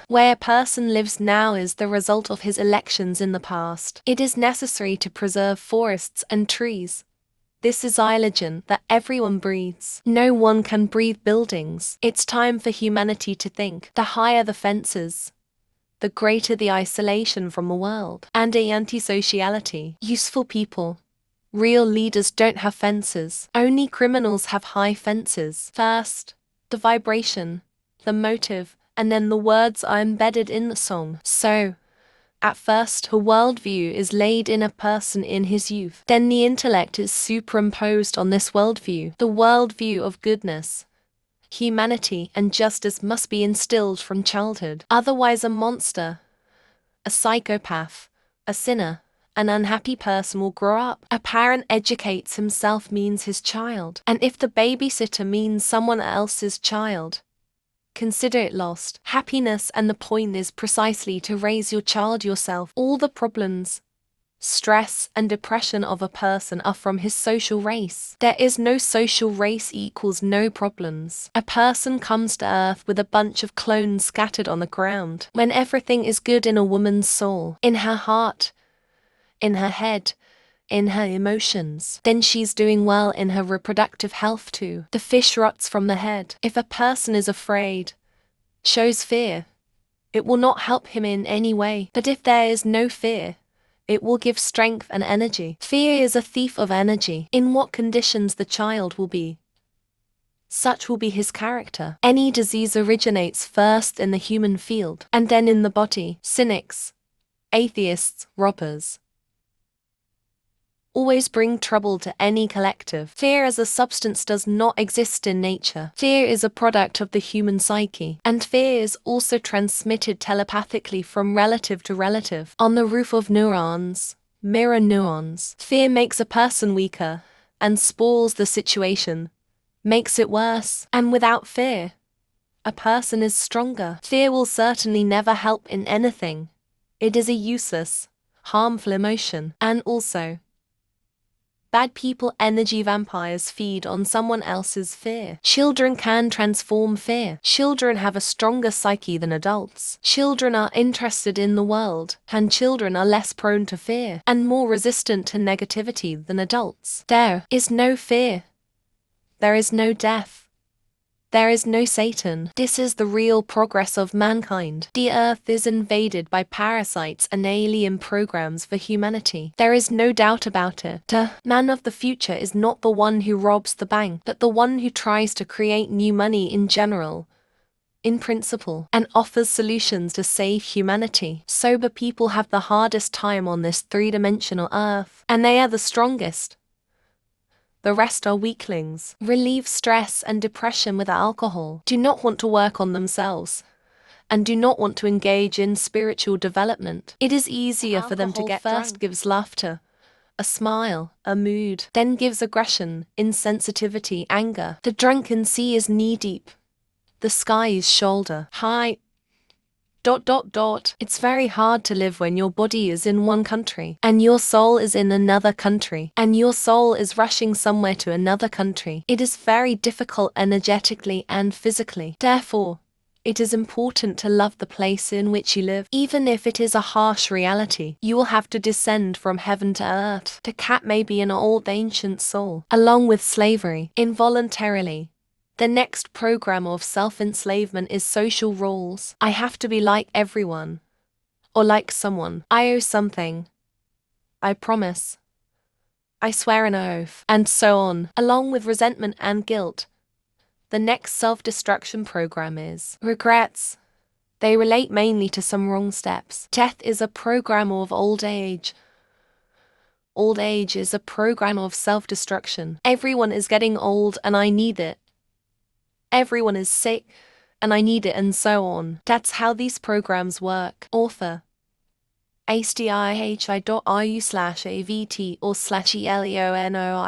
Where a person lives now is the result of his elections in the past. It is necessary to preserve forests and trees. This is oxygen that everyone breathes. No one can breathe buildings. It's time for humanity to think. The higher the fences, the greater the isolation from the world and the antisociality. Useful people. Real leaders don't have fences. Only criminals have high fences. First, the vibration, the motive, and then the words are embedded in the song. So, at first, a worldview is laid in a person in his youth. Then the intellect is superimposed on this worldview. The worldview of goodness, humanity, and justice must be instilled from childhood. Otherwise, a monster, a psychopath, a sinner, an unhappy person will grow up. A parent educates himself means his child. And if the babysitter means someone else's child, consider it lost. Happiness, and the point is precisely to raise your child yourself. All the problems, stress, and depression of a person are from his social race. There is no social race equals no problems. A person comes to earth with a bunch of clones scattered on the ground. When everything is good in a woman's soul, in her heart, in her head, in her emotions, then she's doing well in her reproductive health too. The fish rots from the head. If a person is afraid, shows fear, it will not help him in any way. But if there is no fear, it will give strength and energy. Fear is a thief of energy. In what conditions the child will be, such will be his character. Any disease originates first in the human field, and then in the body. Cynics, atheists, robbers, always bring trouble to any collective. Fear as a substance does not exist in nature. Fear is a product of the human psyche, and fear is also transmitted telepathically from relative to relative. On the roof of neurons, mirror neurons. Fear makes a person weaker and spoils the situation, makes it worse. And without fear, a person is stronger. Fear will certainly never help in anything. It is a useless, harmful emotion. And also, bad people, energy vampires, feed on someone else's fear. Children can transform fear. Children have a stronger psyche than adults. Children are interested in the world, and children are less prone to fear and more resistant to negativity than adults. There is no fear. There is no death. There is no Satan. This is the real progress of mankind. The earth is invaded by parasites and alien programs for humanity. There is no doubt about it. The man of the future is not the one who robs the bank, but the one who tries to create new money in general, in principle, and offers solutions to save humanity. Sober people have the hardest time on this three-dimensional earth, and they are the strongest. The rest are weaklings. Relieve stress and depression with alcohol. Do not want to work on themselves, and do not want to engage in spiritual development. It is easier for them to get first drunk. Gives laughter, a smile, a mood, then gives aggression, insensitivity, anger. The drunken sea is knee-deep. The sky is shoulder high. It's very hard to live when your body is in one country, and your soul is in another country, and your soul is rushing somewhere to another country. It is very difficult energetically and physically. Therefore, it is important to love the place in which you live. Even if it is a harsh reality, you will have to descend from heaven to earth. The cat may be an old ancient soul, along with slavery, involuntarily. The next program of self-enslavement is social roles. I have to be like everyone, or like someone. I owe something. I promise. I swear an oath, and so on, along with resentment and guilt. The next self-destruction program is regrets. They relate mainly to some wrong steps. Death is a program of old age. Old age is a program of self-destruction. Everyone is getting old and I need it. Everyone is sick, and I need it, and so on. That's how these programs work. Author ASTIHI.RU/AVT or /ELEONOIL